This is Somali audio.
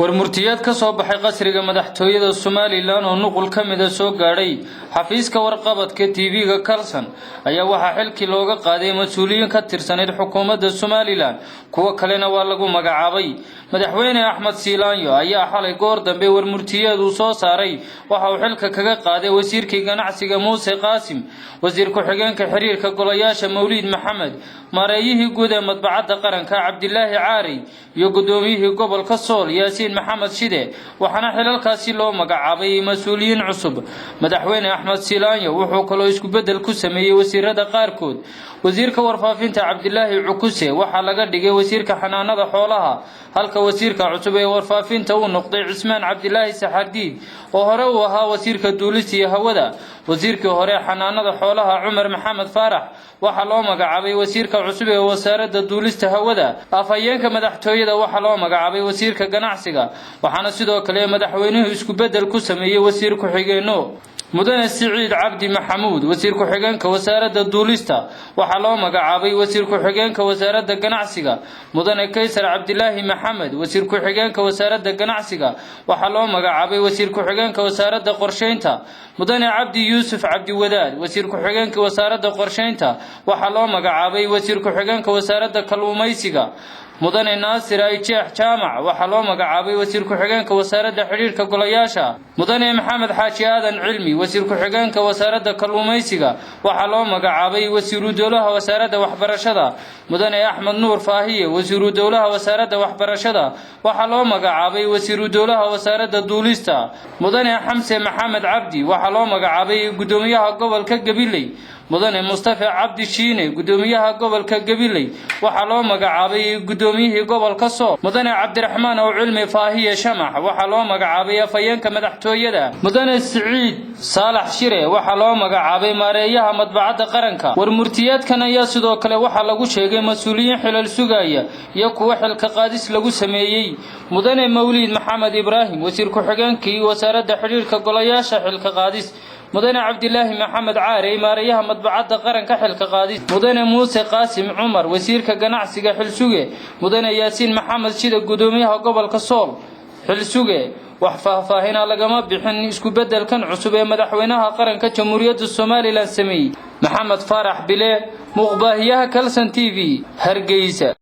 warmurtiyeed ka soo baxay qasriga madaxtooyada Soomaaliland oo nuqul kamid ah soo gaaray xafiiska warqabadka TV-ga Kalsan ayaa waxa xilkii looga qaaday mas'uuliyiin ka tirsaneed xukuumadda Soomaaliland kuwa kalena waa lagu magacaabay madaxweyne Axmed Siilaanyo ayaa xalay goor dambe warmurtiyeed uu soo saaray waxa uu xilka kaga qaaday wasiirkii ganacsiga Muuse Qaasim wasiir ku-xigeenka xiriirka golayaasha Mawlid Maxamed mareeyihii guud ee madbacadda qaranka Cabdilaahi Caari iyo gudoomiyihii gobolka Sool Yaasiin Maxamed Shide waxaana xilalkaasi loo magacaabay mas'uuliyiin cusub madaxweyne Axmed Siilaanyo wuxuu kaloo isku bedel ku sameeyay wasiirada qaarkood wasiirka warfaafinta Cabdilaahi Cukuse waxa laga dhigay wasiirka xanaanada xoolaha halka wasiirka cusub ee warfaafinta uu noqday Cismaan Cabdilaahi Saxardiid oo hore u ahaa wasiirka duulista iyo hawada wasiirkii hore xanaanada xoolaha Cumar Maxamed Faarax waxa loo magacaabay wasiirka cusub ee wasaaradda duulista hawada afhayeenka madaxtooyada waxa loo magacaabay wasiirka ganacsiga waxaana sidoo kale madaxweynuhu isku bedel ku sameeyay wasiir ku-xigeenno mudane Siciid Cabdi Maxamuud wasiir ku-xigeenka wasaaradda duulista waxa loo magacaabay wasiir ku-xigeenka wasaaradda ganacsiga mudane Kaysar Cabdilaahi Maxamed wasiir ku-xigeenka wasaaradda ganacsiga waxa loo magacaabay wasiir ku-xigeenka wasaaradda qorsheynta mudane Cabdi Yuusuf Cabdi Wadaad wasiir ku-xigeenka wasaaradda qorsheynta waxa loo magacaabay wasiir ku-xigeenka wasaaradda kalluumaysiga mudane Naasir Ayjeex Jaamac waxa loo magacaabay wasiir ku-xigeenka wasaaradda xiriirka golayaasha mudane Maxamed Xaaji Aadan Cilmi wasiir ku-xigeenka wasaaradda kalluumaysiga waxa loo magacaabay wasiiru dowlaha wasaaradda waxbarashada mudane Axmed Nuur Faahiye wasiiru dowlaha wasaaradda waxbarashada waxa loo magacaabay wasiiru dowlaha wasaaradda duulista mudane Xamse Maxamed Cabdi waxa loo magacaabay gudoomiyaha gobolka Gabiley mudane Mustafa Cabdi Shiine gudoomiyaha gobolka Gabiley waxa loo magacaabay gudoomiyihii gobolka Sool mudane Cabdiraxmaan oo Cilmi Faahiye Shamax waxa loo magacaabay afhayeenka madaxtooyada mudane Siciid Saalax Shire waxa loo magacaabay mareeyaha madbacadda qaranka warmurtiyeedkan ayaa sidoo kale waxa lagu sheegay mas'uuliyiin xilal sugaya iyo kuwa xilka qaadis lagu sameeyay mudane Mawlid Maxamed Ibraahim wasiir ku-xigeenkii wasaaradda xiriirka golayaasha xilka qaadis mudane Cabdilaahi Maxamed Caari mareeyaha madbacadda qaranka xilka qaadis mudane Muuse Qaasim Cumar wasiirka ganacsiga xilsuge mudane Yaasiin Maxamed Shide gudoomiyaha gobolka Sool xilsuge wax faahfaahin lagama bixin isku bedelkan cusub ee madaxweynaha qaranka Jamhuuriyadda Soomaaliland sameeyay Maxamed Faarax Bile muqbaahiyaha Kalsan TV Hargeysa